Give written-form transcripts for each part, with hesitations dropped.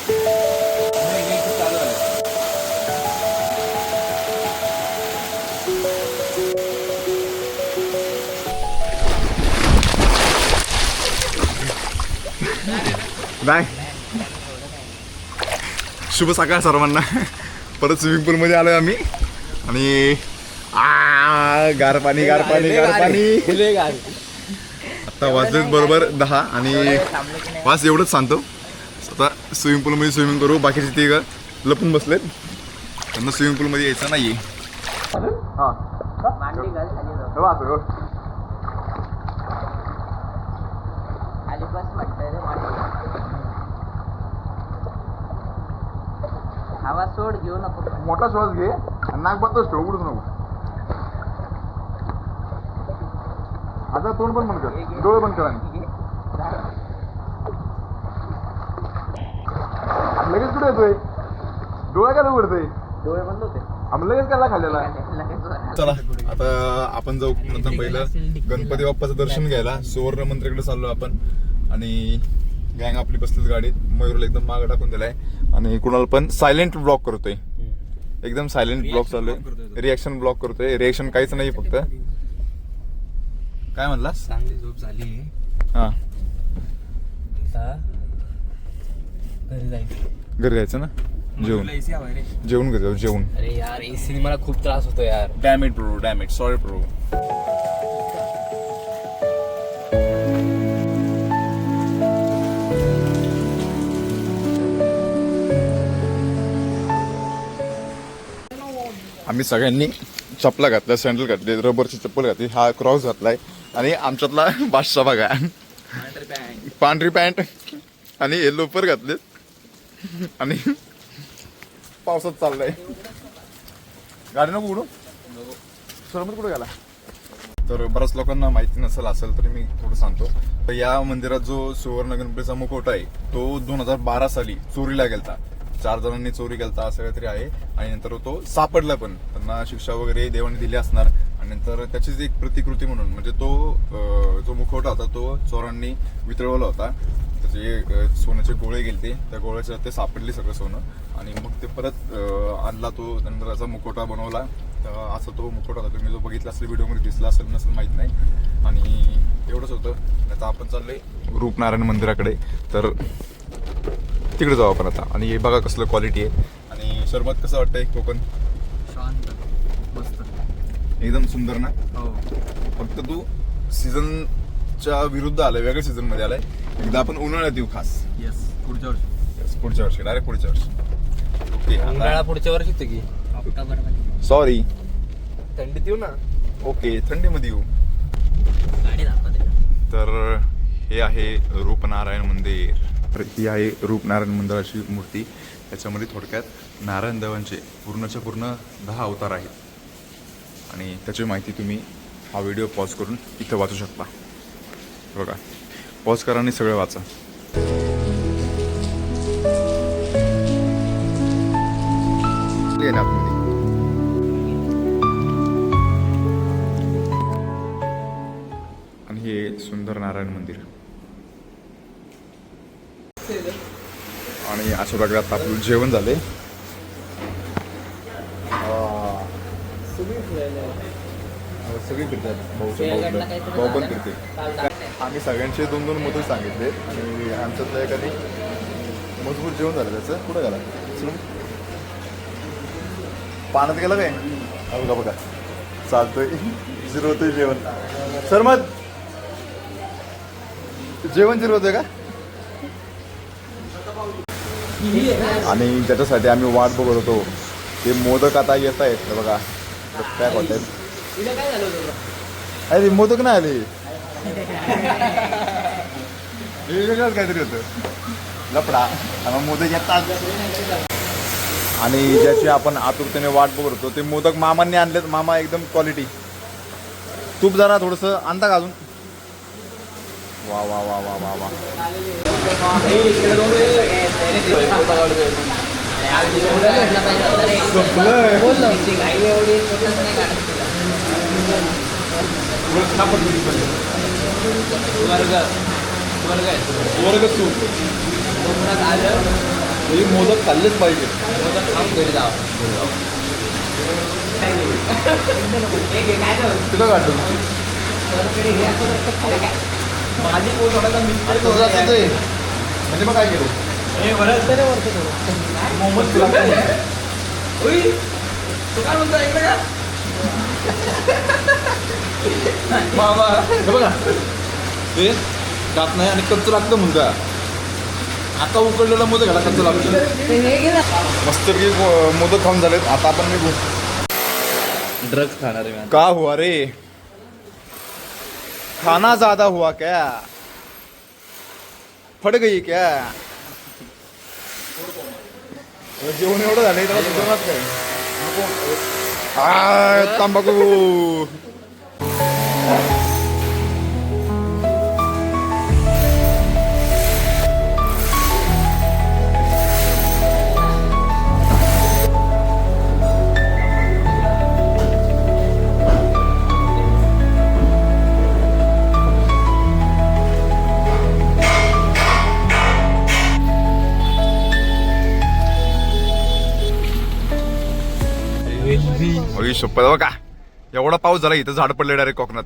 Bye. शुभ सकाळ सर्वांना. परत स्विमिंग पूल मध्ये आलोय आम्ही आणि गार पाणी गार पाणी गार पाणी. आता वाजलेत बरोबर 10 आणि वास एवढंच सांगतो. आता स्विमिंग पूल मध्ये स्विमिंग करू. बाकीचे ते लपून बसलेत, त्यांना स्विमिंग पूल मध्ये यायचं नाहीये. आवाज सोड, घेऊ नको. मोठा श्वास घे, नाक बंदच ठेव, उडूच नको. आता तोंड पण बंद कर, डोळे बंद करा. लगेच कुठे येतोय? डोळे काय उघडतोय? डोळे बंद होते. लगेच काय खाल्लेला. चला आता आपण जाऊ नंतर पहिलं गणपती बाप्पाचं दर्शन घ्यायला सुवर्ण मंदिराकडे चाललो आपण. आणि गँग आपली बसलीच गाडीत. मयूरला एकदम मागं टाकून दिलाय आणि कुणाला पण सायलेंट ब्लॉक करतोय. एकदम सायलेंट ब्लॉक चालू आहे. रिॲक्शन ब्लॉक करतोय. रिॲक्शन काहीच नाही फक्त. काय म्हणला? चांगली झोप झाली. हा घरी जायचं ना. जेवून घरी जाऊ. जेवून. अरे यार एसी मला खूप त्रास होतो यार. Dam it bro, dam it, sorry bro. आम्ही सगळ्यांनी चपला घातल्या, सँडल घातले, रबरची चप्पल घातली, हा क्रॉस घातलाय आणि आमच्यातला बादशाह बघा पांढरी पॅन्ट आणि येलो लोफर घातलेत आणि पावसात चाललाय. गाडी नको उडू. सरमत कुठे गेला? तर बऱ्याच लोकांना माहिती नसेल असेल तरी मी थोडं सांगतो. तर या मंदिरात जो सुवर्ण गणपतीचा मुखवटा आहे तो 2012 साली चोरीला गेलता. 4 जणांनी चोरी केलता असं काहीतरी आहे. आणि नंतर तो सापडला पण. त्यांना शिक्षा वगैरे देवाने दिली असणार. आणि नंतर त्याचीच एक प्रतिकृती म्हणून म्हणजे तो जो मुखवटा होता तो चोरांनी वितळवला होता. त्याचे सोन्याचे गोळे गेलते. त्या गोळ्याच्या ते सापडले सगळं सोनं. आणि मग ते परत आणला तो. नंतर त्याचा मुखवटा बनवला. तर असा तो मुखवटा होता. तुम्ही जो बघितला असेल व्हिडिओमध्ये दिसला असेल नसेल माहीत नाही. आणि एवढंच होतं. आता आपण चाललोय रूपनारायण मंदिराकडे. तर तिकडे जाऊ आपण आता. आणि हे बघा कसलं क्वालिटी आहे. आणि सरबत कसं वाटतंय कोकण? शांत, मस्त, एकदम सुंदर ना. हो. फक्त तू सीझनच्या विरुद्ध आलाय, वेगळ्या सीझन मध्ये आलाय. एकदा आपण उन्हाळ्यात येऊ खास. येस, पुढच्या वर्षी. पुढच्या वर्षी, डायरेक्ट पुढच्या वर्षी. ओके, उन्हाळा पुढच्या वर्षी की ऑक्टोबर मध्ये. सॉरी, थंडीत येऊ ना. ओके, थंडीमध्ये येऊ. गाडी दाखवते. तर हे आहे रूपनारायण मंदिर. तर ही आहे रूपनारायण मंदिराची मूर्ती. त्याच्यामध्ये थोडक्यात नारायण देवांचे पूर्णच्या पूर्ण 10 अवतार आहेत. आणि त्याची माहिती तुम्ही हा व्हिडिओ पॉज करून इथं वाचू शकता. बघा, पॉज करा आणि सगळं वाचा. आणि हे सुंदर नारायण मंदिर. आणि अशा प्रकारे आपलं जेवण झाले. सगळी फिरतात. भाऊ पण फिरते. आम्ही सगळ्यांचे 2-2 मोदक सांगितले. आणि आमच्यातलं एखादी मजबूत जेवण झालं. त्याचं कुठं गेला? पाण्यात गेला काय? बघा बघा, चालतोय, जिरवतोय जेवण. सर मग जेवण जिरवतोय का? आणि ज्याच्यासाठी आम्ही वाट बघत होतो ते मोदक आता येत आहेत. बघा काय बोलतायत. अरे मोदक नाही आले. वेगळंच काहीतरी होतं, लफडा. मग मोदक येतात. आणि ज्याची आपण आतुरतेने वाट बघत होतो ते मोदक मामांनी आणलेत. मामा एकदम क्वालिटी. तूप जरा थोडंसं आणता का अजून? वा वा वा वा वा वा. वर्ग सूप. हे मोदक खाल्लेच पाहिजे. मोदक खाऊन घरी जावं. तुला वाटतं माझी पोट थोडासा म्हणजे मग काय केलं मोहम्मद तुला काय तू काय म्हणतो ऐकलं का बाबा हे बघा हे जात नाही आणि कच्चं लागतं मुलगा. आता उकडलेला मोदक घाला कच्चं लागतं. मस्त की मोदक खाऊन झालेत. आता आपण निघू. ड्रग्स खाणार आहे का हुआ रे खाना ज्यादा हुआ क्या फट गई क्या जेवण एवढं झालंय त्याला सुचवणार काय तंबाखू. अरे शपथ बघा एवढा पाऊस झाला इथं झाड पडले डायरेक्ट कोकणात.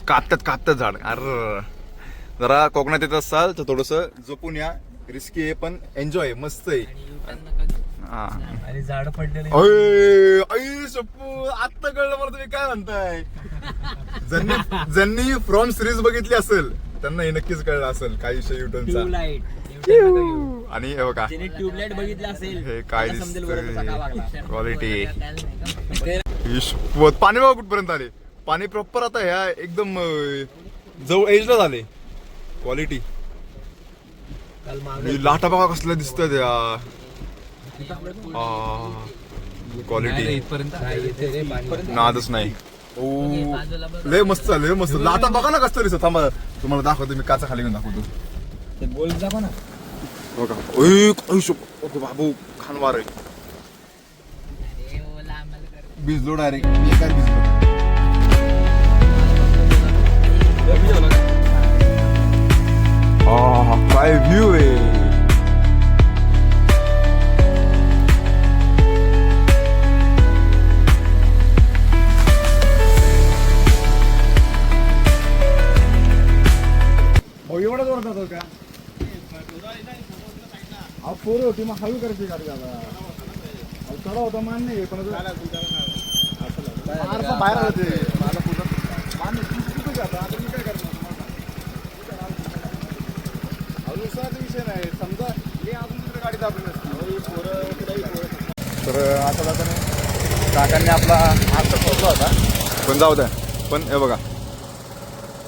कापतात झाड. अरे जरा कोकणात येत असाल तर थोडस जपून या. रिस्की आहे पण एन्जॉय मस्त आहे. हा आणि झाड पडलेले आता कळलं मला तुम्ही काय म्हणताय. ज्यांनी फ्रॉम सिरीज बघितली असेल त्यांना हे नक्कीच कळलं असेल काय विषय युटर्नचा. ट्यूबलाईट आणि हे बघा ट्यूबलाईट बघितलं असेल हे काय त्याला समजेल बरं कसा का वागला. क्वालिटी. पाणी बघा कुठपर्यंत आले. पाणी प्रॉपर आता ह्या एकदम जवळ एजला झाले. क्वालिटी काल मागे लाटा बघा कसल्या दिसतात त्या. क्वालिटी इथपर्यंत नादच नाही. लय मस्त लय मस्त. लाटा बघा ना कसं दिसत. थांबा तुम्हाला दाखवतो मी काचा खाली घेऊन दाखवतो. ते बोल जा ना बघा बाबू खानवार आहे. भिजलो डायरेक्ट एकाच भिजलो. काय व्ह्यू आहे. एवढा जोरात जातो का पोरं होती मग हळू करायची गाडी दादा. चढा होता मान नाही पण बाहेर होते मला पूर्ण मान कुठं जातं. आता मी काय करणार विषय नाही. समजा मी अजून दुसरी गाडी दाबली नसती. तर आता जाताना काकांनी आपला हात सोडला होता पण जाऊ द्या. पण हे बघा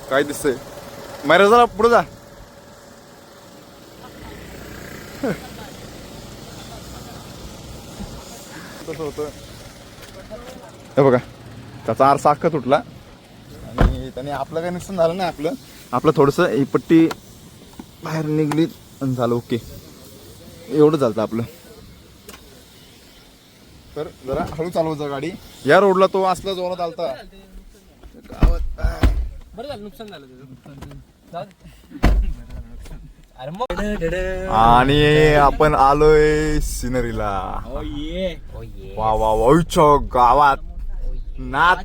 काय दिसतंय. मैरा जरा पुढे जा. तसं होतं हे बघा त्याचा आरसा अख्खा तुटला आणि त्याने आपलं काही नुकसान झालं नाही. आपलं थोडंसं ही पट्टी बाहेर निघली आणि झालं ओके. एवढं झालं आपलं. तर जरा हळू चालवायचं गाडी. या रोडला तो असला जोरात आलता गावात. बरं झालं नुकसान झालं आणि आपण आलोय सिनरीला. वा वा वाईच्या गावात नात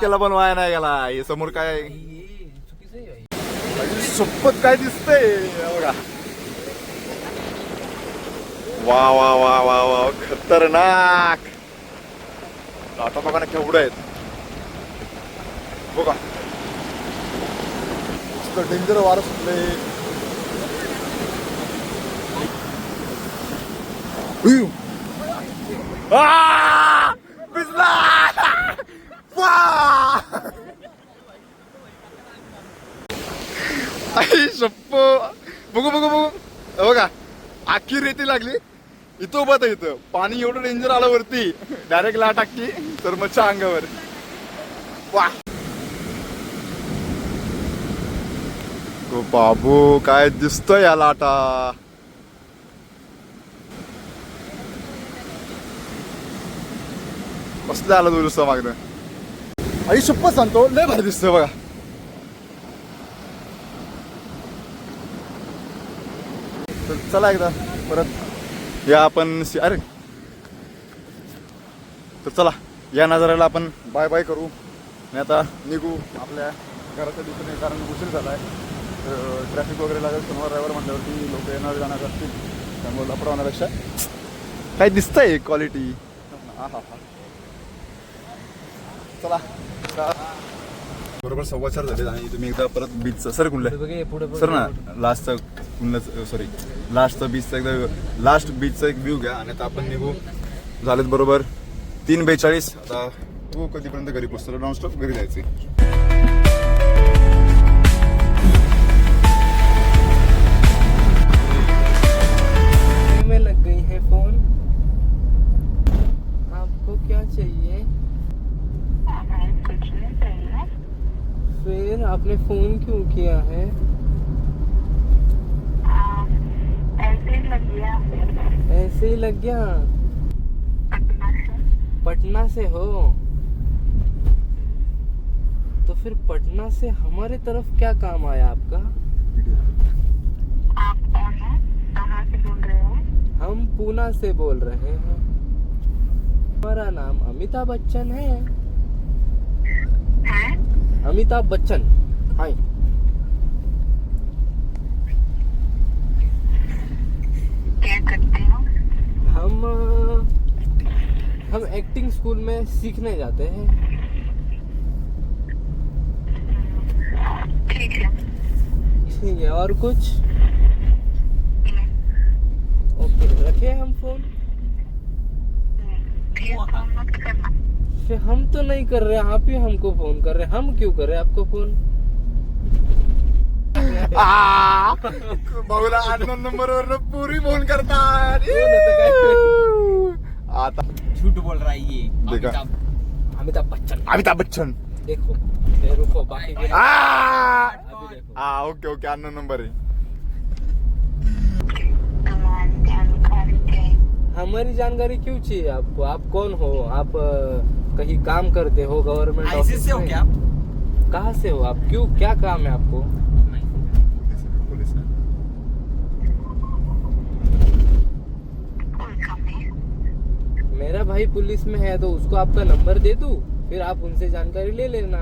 त्याला पण वाया नाही गेला. हे समोर काय सोपत काय दिसतंय बघा. वा वा वा वा वा खतरनाक. लाटा बघा ना केवढं आहेत बघा. डेंजर वारं सुटलंय. बघू बघा आखी रेती लागली. इथं उभा तर इथं पाणी एवढं डेंजर आलं वरती डायरेक्ट लाट टाकली तर मच्छा अंगावर. वा बाबू काय दिसतंय या लाटा. कसलं आलं दुरुस्त मागणं. आई शप्पथ सांगतो लय भारी दिसतंय बघा. तर चला एकदा परत या आपण अरे तर चला या नजाऱ्याला आपण बाय बाय करू आणि आता निघू आपल्या घराच्या दिशेने, कारण उशीर झाला आहे. ट्रॅफिक वगैरे लागेल, शनिवार रविवार म्हटल्यावरती लोक येणार जाणार असतील, त्यामुळे लफडा होण्यापेक्षा काय दिसतंय क्वालिटी. हा हा हा चला बरोबर 4:15 झाले आणि तुम्ही एकदा परत बीचचं सर कुठलं पुढे सर ना लास्टचा बीचचा एकदा लास्ट बीचचा एक व्ह्यू घ्या आणि आता आपण निघू. झालेत बरोबर 3:42. आता तू कधीपर्यंत घरी पोचतो? नॉनस्टॉप घरी जायचे. में लग गई है फोन. आपको क्या चाहिए? कुछ नहीं चाहिए. फिर आपने फोन क्यों किया है? ऐसे ही लग गया. ऐसे ही लग गया. पटना से. पटना से हो तो फिर पटना से हमारे तरफ क्या काम आया आपका? आप कौन है? कहाँ से बोल रहे हो? हम पूना से बोल रहे हैं. हमारा नाम अमिताभ बच्चन है. हैं? अमिताभ बच्चन. हाय. क्या करते हो? हम एक्टिंग स्कूल में सीखने जाते हैं. ठीक है. ठीक है. और कुछ? नहीं. ओके रखे हम फोन. फिर फोन मत करना. फिर हम तो नहीं कर रहे, आप ही हमको फोन कर रहे. हम क्यों कर रहे आपको फोन? भाऊला 8 नंबरवर पुरी फोन करतात. आता झूठ बोल रहा है ये. देखा अमिताभ बच्चन. अमिताभ बच्चन. देखो ये रुको बाकी के अभी देखो. ओके ओके 8 नंबर आहे. तुम्हारी जानकारी क्या है? हमारी जानकारी क्यों चाहिए आपको? आप कौन हो? आप कहीं काम करते हो गवर्नमेंट ऑफिस से हो क्या? कहाँ से हो आप? क्यों क्या काम है आपको? पोलीस आहे. कोई काम नहीं. मेरा भाई पुलिस में है तो उसको आपका नंबर दे दूं, फिर आप उनसे जानकारी ले लेना.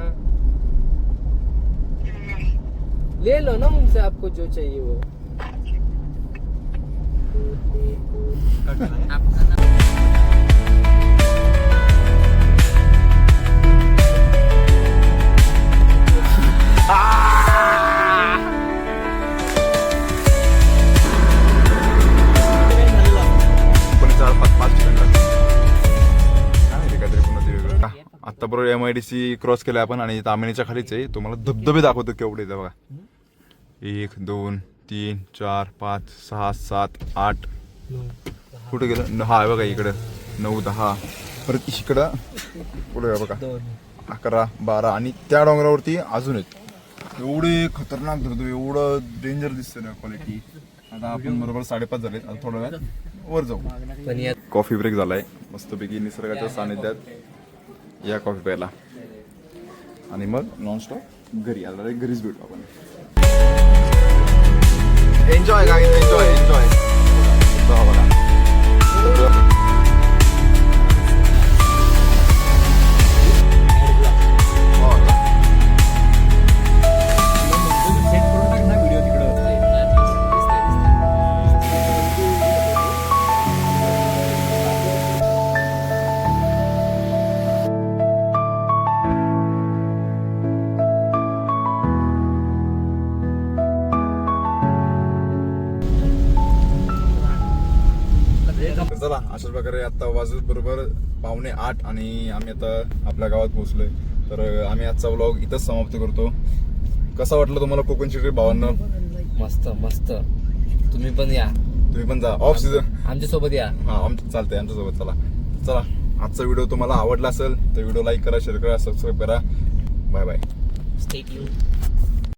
नहीं. ले लो ना उनसे आपको जो चाहिए वो. आता बरोबर MIDC क्रॉस केलं आपण आणि तामिनीच्या खालीच आहे. तुम्हाला धबधबे दाखवतो केवढे इथं बघा. 1 2 3 4 5 6 7 8 कुठे गेलं? हा बघा इकडं 9 10 परत इकडं पुढे बघा 11 12 आणि त्या डोंगरावरती अजून आहेत. एवढे खतरनाक धबधबे, एवढं डेंजर दिसतं ना क्वालिटी. आता आपण बरोबर 5:30 झाले. आता थोड्या वेळात वर जाऊ. कॉफी ब्रेक झालाय मस्तपैकी निसर्गाच्या सानिध्यात. या कॉफी प्यायला आणि मग नॉनस्टॉप घरी आला. घरीच भेटू आपण. Enjoy guys, enjoy enjoy. बघा चला अशाच प्रकारे आता वाजत बरोबर 7:45 आणि आम्ही आता आपल्या गावात पोहोचलोय. तर आम्ही आजचा व्लॉग इथंच समाप्त करतो. कसा वाटलं तुम्हाला कोकणची ट्रिप भावांना? मस्त मस्त. तुम्ही पण या. तुम्ही पण जा ऑफ सीझन आमच्या सोबत या. हा चालतंय आमच्यासोबत. चला आजचा व्हिडिओ तुम्हाला आवडला असेल तर व्हिडिओ लाईक करा, शेअर करा, सबस्क्राईब करा. Bye bye. Stay tuned.